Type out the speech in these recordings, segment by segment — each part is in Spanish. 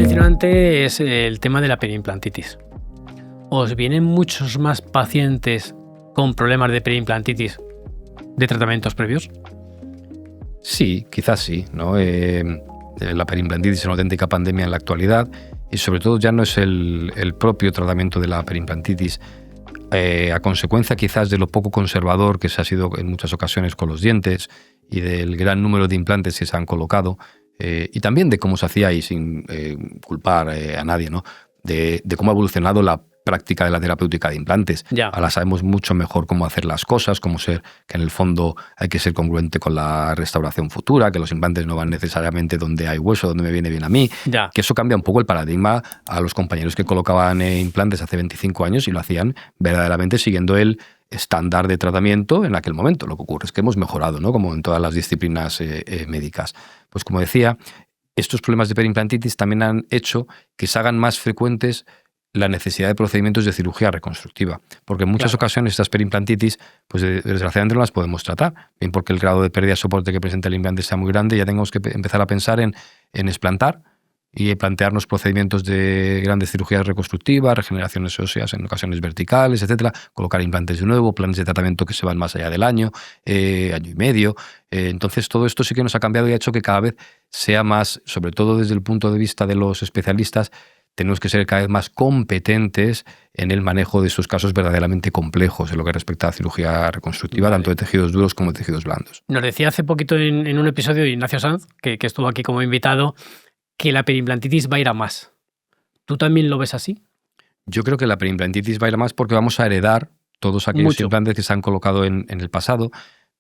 mencionado antes el tema de la periimplantitis. ¿Os vienen muchos más pacientes con problemas de periimplantitis de tratamientos previos? Sí, quizás sí, ¿no? La periimplantitis es una auténtica pandemia en la actualidad y sobre todo ya no es el propio tratamiento de la periimplantitis a consecuencia quizás de lo poco conservador que se ha sido en muchas ocasiones con los dientes y del gran número de implantes que se han colocado y también de cómo se hacía y sin culpar a nadie, ¿no? De cómo ha evolucionado la práctica de la terapéutica de implantes. Ya. Ahora sabemos mucho mejor cómo hacer las cosas, cómo ser, que en el fondo hay que ser congruente con la restauración futura, que los implantes no van necesariamente donde hay hueso, donde me viene bien a mí, Ya. que eso cambia un poco el paradigma a los compañeros que colocaban implantes hace 25 años y lo hacían verdaderamente siguiendo el estándar de tratamiento en aquel momento. Lo que ocurre es que hemos mejorado, ¿no? Como en todas las disciplinas médicas. Pues como decía, estos problemas de periimplantitis también han hecho que se hagan más frecuentes la necesidad de procedimientos de cirugía reconstructiva, porque en muchas ocasiones estas periimplantitis, pues desgraciadamente no las podemos tratar, bien porque el grado de pérdida de soporte que presenta el implante sea muy grande, ya tenemos que empezar a pensar en explantar y plantearnos procedimientos de grandes cirugías reconstructivas, regeneraciones óseas en ocasiones verticales, etcétera, colocar implantes de nuevo, planes de tratamiento que se van más allá del año y medio. Entonces todo esto sí que nos ha cambiado y ha hecho que cada vez sea más, sobre todo desde el punto de vista de los especialistas, tenemos que ser cada vez más competentes en el manejo de estos casos verdaderamente complejos en lo que respecta a la cirugía reconstructiva, tanto de tejidos duros como de tejidos blandos. Nos decía hace poquito en un episodio Ignacio Sanz, que estuvo aquí como invitado, que la periimplantitis va a ir a más. ¿Tú también lo ves así? Yo creo que la periimplantitis va a ir a más porque vamos a heredar todos aquellos implantes que se han colocado en el pasado,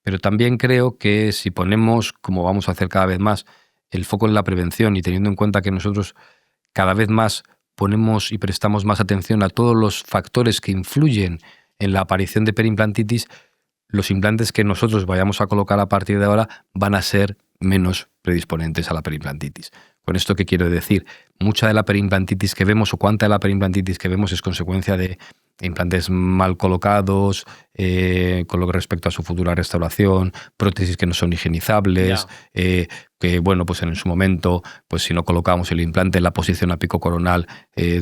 pero también creo que si ponemos, como vamos a hacer cada vez más, el foco en la prevención y teniendo en cuenta que nosotros cada vez más ponemos y prestamos más atención a todos los factores que influyen en la aparición de periimplantitis, los implantes que nosotros vayamos a colocar a partir de ahora van a ser menos predisponentes a la periimplantitis. ¿Con esto qué quiero decir? Mucha de la periimplantitis que vemos o cuánta de la periimplantitis que vemos es consecuencia de implantes mal colocados, con lo que respecto a su futura restauración, prótesis que no son higienizables, que bueno, pues en su momento, pues si no colocábamos el implante en la posición apicocoronal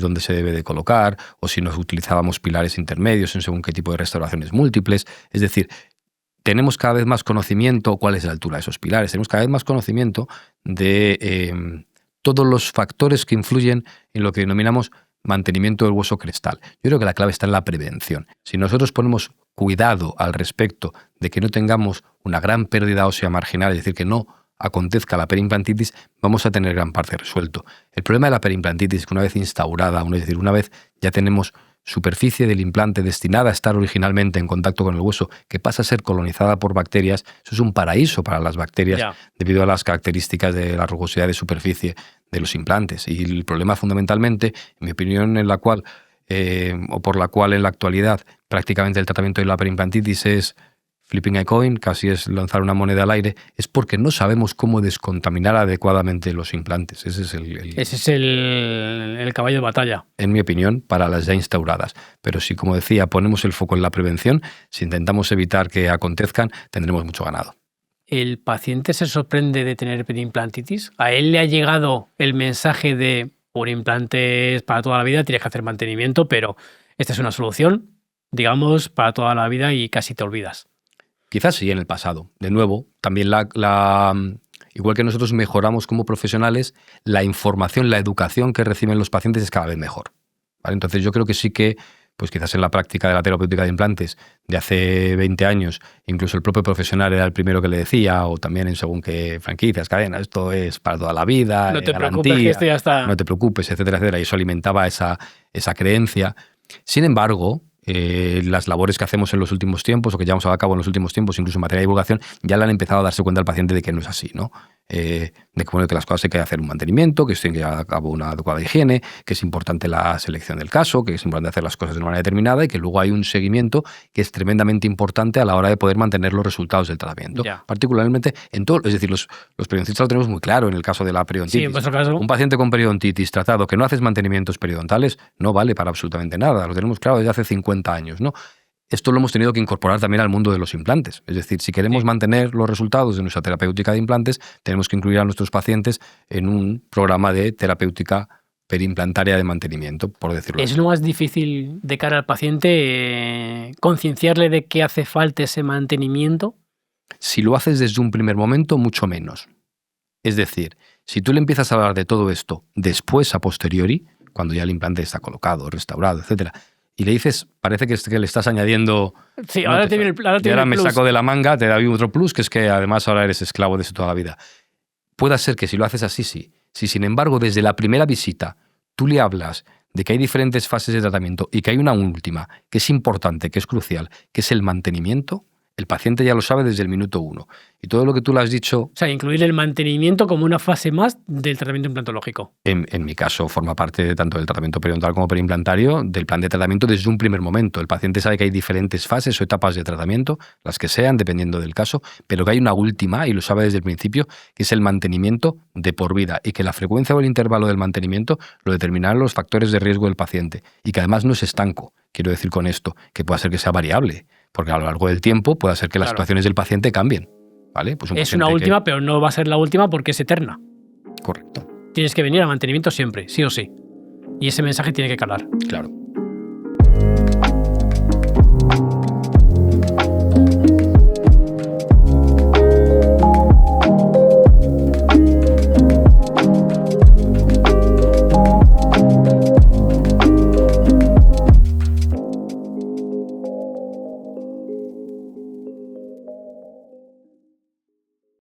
donde se debe de colocar, o si no utilizábamos pilares intermedios en según qué tipo de restauraciones múltiples. Es decir, tenemos cada vez más conocimiento cuál es la altura de esos pilares, tenemos cada vez más conocimiento de todos los factores que influyen en lo que denominamos mantenimiento del hueso crestal. Yo creo que la clave está en la prevención. Si nosotros ponemos cuidado al respecto de que no tengamos una gran pérdida ósea marginal, es decir, que no acontezca la periimplantitis, vamos a tener gran parte resuelto. El problema de la periimplantitis es que una vez instaurada, es decir, una vez ya tenemos superficie del implante destinada a estar originalmente en contacto con el hueso, que pasa a ser colonizada por bacterias, eso es un paraíso para las bacterias debido a las características de la rugosidad de superficie de los implantes. Y el problema fundamentalmente, en mi opinión, en la cual o por la cual en la actualidad prácticamente el tratamiento de la periimplantitis es flipping a coin, casi es lanzar una moneda al aire, es porque no sabemos cómo descontaminar adecuadamente los implantes. Ese es el caballo de batalla. En mi opinión, para las ya instauradas. Pero si, como decía, ponemos el foco en la prevención, si intentamos evitar que acontezcan, tendremos mucho ganado. ¿El paciente se sorprende de tener periimplantitis? ¿A él le ha llegado el mensaje de un implante es para toda la vida, tienes que hacer mantenimiento, pero esta es una solución, digamos, para toda la vida y casi te olvidas? Quizás sí en el pasado. De nuevo, también igual que nosotros mejoramos como profesionales, la información, la educación que reciben los pacientes es cada vez mejor. ¿Vale? Entonces yo creo que sí que, pues quizás en la práctica de la terapéutica de implantes de hace 20 años, incluso el propio profesional era el primero que le decía, o también en según qué franquicias, cadenas, esto es para toda la vida, no te garantía, preocupes, que esto ya está. No te preocupes, etcétera, etcétera. Y eso alimentaba esa creencia. Sin embargo, las labores que hacemos en los últimos tiempos o que llevamos a cabo en los últimos tiempos, incluso en materia de divulgación, ya le han empezado a darse cuenta al paciente de que no es así, ¿no? De que las cosas hay que hacer un mantenimiento, que se tiene que llevar a cabo una adecuada higiene, que es importante la selección del caso, que es importante hacer las cosas de una manera determinada y que luego hay un seguimiento que es tremendamente importante a la hora de poder mantener los resultados del tratamiento. Particularmente en todo, es decir, los periodontistas lo tenemos muy claro en el caso de la periodontitis. Sí, en vuestro caso. Un paciente con periodontitis tratado que no haces mantenimientos periodontales no vale para absolutamente nada, lo tenemos claro desde hace 50 años, ¿no? Esto lo hemos tenido que incorporar también al mundo de los implantes. Es decir, si queremos mantener los resultados de nuestra terapéutica de implantes, tenemos que incluir a nuestros pacientes en un programa de terapéutica perimplantaria de mantenimiento, por decirlo así. ¿Es lo más difícil de cara al paciente concienciarle de que hace falta ese mantenimiento? Si lo haces desde un primer momento, mucho menos. Es decir, si tú le empiezas a hablar de todo esto después, a posteriori, cuando ya el implante está colocado, restaurado, etcétera, y le dices, parece que le estás añadiendo... Sí, ahora tiene el plus. Y ahora me saco de la manga, te doy otro plus, que es que además ahora eres esclavo de eso toda la vida. Puede ser que si lo haces así, sí. Si, sin embargo, desde la primera visita tú le hablas de que hay diferentes fases de tratamiento y que hay una última, que es importante, que es crucial, que es el mantenimiento, el paciente ya lo sabe desde el minuto 1. Y todo lo que tú le has dicho... O sea, incluir el mantenimiento como una fase más del tratamiento implantológico. En mi caso, forma parte tanto del tratamiento periodontal como periimplantario, del plan de tratamiento desde un primer momento. El paciente sabe que hay diferentes fases o etapas de tratamiento, las que sean, dependiendo del caso, pero que hay una última, y lo sabe desde el principio, que es el mantenimiento de por vida, y que la frecuencia o el intervalo del mantenimiento lo determinarán los factores de riesgo del paciente, y que además no es estanco. Quiero decir con esto que puede ser que sea variable, porque a lo largo del tiempo puede ser que las situaciones del paciente cambien. ¿Vale? Pues es una última, pero no va a ser la última porque es eterna. Correcto. Tienes que venir a mantenimiento siempre, sí o sí. Y ese mensaje tiene que calar. Claro.